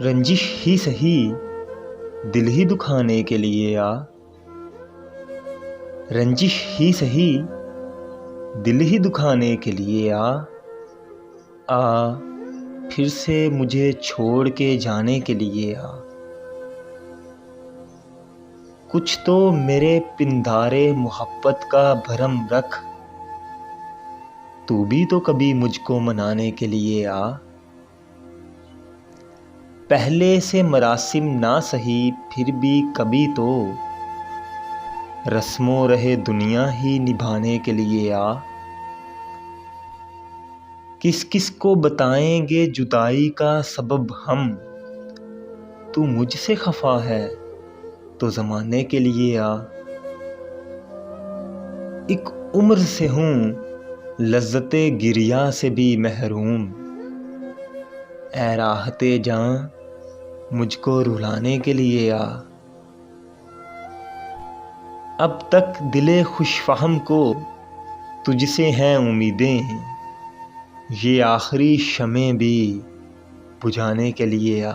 रंजिश ही सही दिल ही दुखाने के लिए आ। रंजिश ही सही दिल ही दुखाने के लिए आ। फिर से मुझे छोड़ के जाने के लिए आ। कुछ तो मेरे पिंधारे मोहब्बत का भरम रख, तू भी तो कभी मुझको मनाने के लिए आ। पहले से मरासिम ना सही फिर भी कभी तो रस्मों रहे दुनिया ही निभाने के लिए आ। किस किस को बताएंगे जुदाई का सबब हम, तू मुझसे खफा है तो ज़माने के लिए आ। एक उम्र से हूँ लज़्ज़ते गिरिया से भी महरूम, ऐ राहते जान मुझको रुलाने के लिए आ। अब तक दिले खुशफहम को तुझसे हैं उम्मीदें, ये आखिरी शमें भी बुझाने के लिए आ।